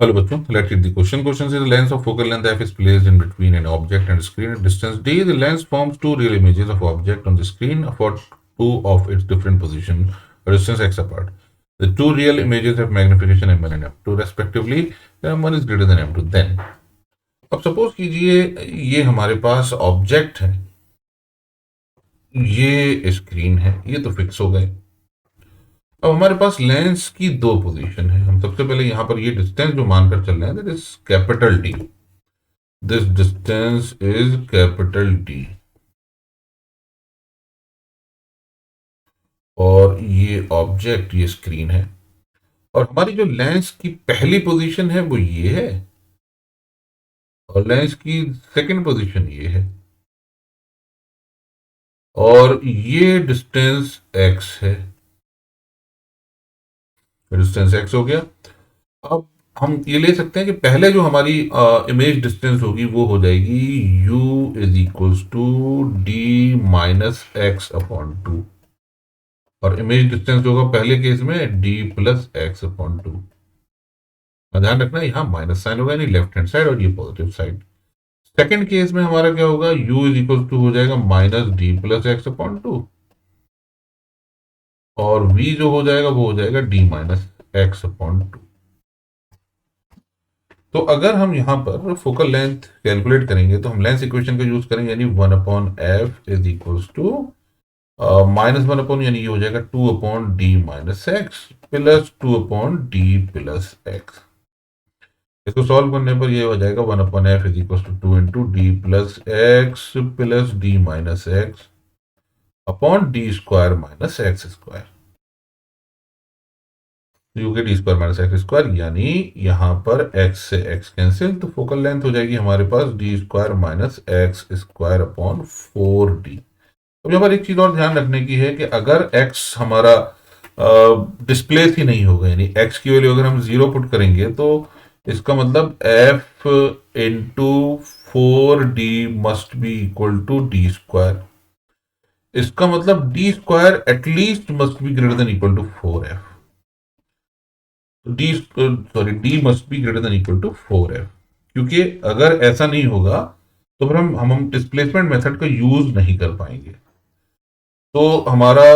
Hello बच्चों, let's read the question. Question is the lens of focal length f is placed in between an object and screen at distance d. The lens forms two real images of object on the screen for two of its different position a distance x apart. The two real images have magnification m1 and m2 respectively. m1 is greater than m2. Then अब suppose कीजिए ये हमारे पास object है, ये screen है, ये तो fix हो गए। अब हमारे पास लेंस की दो पोजीशन है। हम सबसे पहले यहां पर ये डिस्टेंस जो मानकर चल रहे हैं that is capital D. This distance is capital D और ये ऑब्जेक्ट ये स्क्रीन है और हमारी जो लेंस की पहली पोजीशन है वो ये है और लेंस की सेकंड पोजीशन ये है और ये डिस्टेंस x है। डिस्टेंस x हो गया। अब हम ये ले सकते हैं कि पहले जो हमारी इमेज डिस्टेंस होगी वो हो जाएगी u is equals to D minus x upon two और इमेज डिस्टेंस होगा पहले केस में d plus X upon two. ध्यान रखना यहाँ माइनस साइन होगा यानी लेफ्ट हैंड साइड और ये पॉजिटिव साइड। सेकेंड केस में हमारा क्या होगा u इज इक्वल टू हो जाएगा minus D plus X upon two और v जो हो जाएगा वो हो जाएगा d minus x upon to. तो अगर हम यहां पर फोकल लेंथ कैलकुलेट करेंगे तो हम लेंस इक्वेशन का यूज करेंगे यानी 1/f इज इक्वल्स टू -1 यानी ये हो जाएगा 2/d minus x plus 2/d plus x. इसको सॉल्व करने पर ये हो जाएगा 1/f is equals to 2 into d plus x plus d minus x upon d square minus x square. You get d square minus x square यानी यहां पर x से x कैंसिल तो फोकल लेंथ हो जाएगी हमारे पास d square minus x square upon 4d। अब यहाँ पर एक चीज और ध्यान रखने की है कि अगर x हमारा डिस्प्लेस ही नहीं होगा यानी x की वैल्यू अगर हम 0 पुट करेंगे तो इसका मतलब f into 4d must be equal to D square. इसका मतलब D square at least must be greater than equal to 4f। D must be greater than equal to 4f क्योंकि अगर ऐसा नहीं होगा तो फिर हम डिस्प्लेसमेंट मेथड का यूज नहीं कर पाएंगे। तो हमारा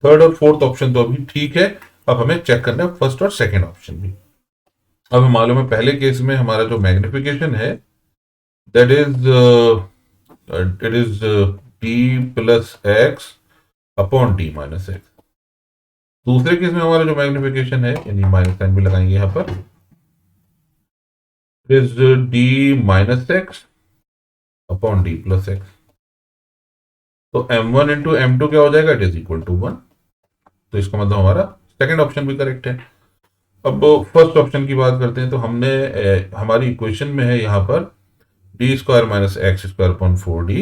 थर्ड और फोर्थ ऑप्शन तो अभी ठीक है। अब हमें चेक करना है फर्स्ट और सेकंड ऑप्शन भी। अब हमें मालूम है पहले केस में हमारा जो मैग्निफिकेशन है that is it is D plus X upon D minus x. दूसरे केस में हमारा जो मैग्निफिकेशन है यानी माइनस साइन भी लगाएंगे यहां पर is D minus x upon D plus x. तो m1 इंटू एम टू क्या हो जाएगा इट इज इक्वल टू 1। तो इसका मतलब हमारा सेकंड ऑप्शन भी करेक्ट है। अब फर्स्ट ऑप्शन की बात करते हैं तो हमने हमारी इक्वेशन में है यहां पर D square minus x square upon 4d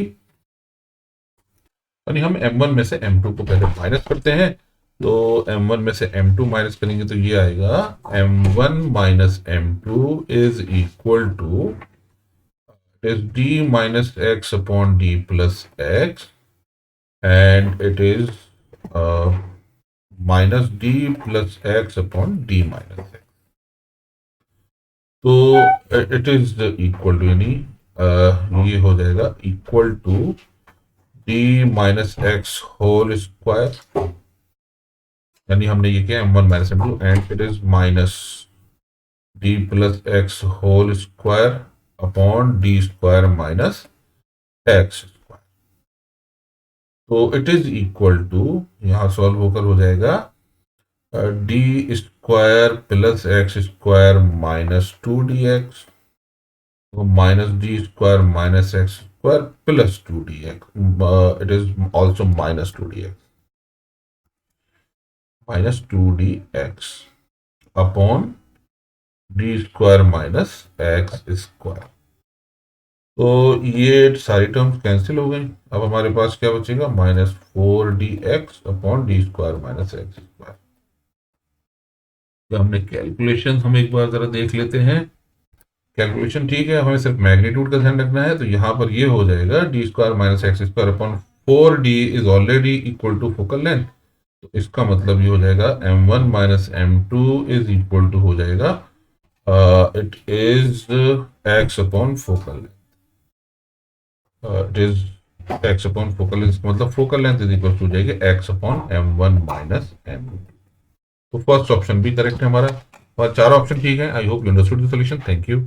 यानी हम m1 में से m2 को पहले माइनस करते हैं तो m1 में से m2 माइनस करेंगे तो ये आएगा m1 minus m2 is equal to is d minus x upon d plus X and it is minus d plus X upon d minus X. तो इट इज इक्वल टू यानी ये हो जाएगा equal to d minus X whole square यानी हमने ये किया m1 minus m2 and it is minus d plus X whole square upon d square minus x square. तो इट इज इक्वल टू यहां सॉल्व होकर हो जाएगा d square plus x square minus 2dx तो minus D square minus x square plus 2dx it is also minus 2dx minus 2dx upon d square minus x square. तो ये सारी terms cancel हो गई। अब हमारे पास क्या बचेगा minus 4dx upon d square minus x square. हमने कैलकुलेशन हम एक बार जरा देख लेते हैं। कैलकुलेशन ठीक है, हमें सिर्फ मैग्नीट्यूड का ध्यान रखना है। तो यहां पर ये हो जाएगा D square minus x square upon 4d is already equal to focal length. तो इसका मतलब ये हो जाएगा m1 minus m2 is equal to हो जाएगा it is x upon focal length, it is x upon focal length, मतलब focal length is equal to जाएगी x upon m1 minus m2। तो फर्स्ट ऑप्शन भी करेक्ट है हमारा और चार ऑप्शन ठीक है। I hope you understood the solution. Thank you.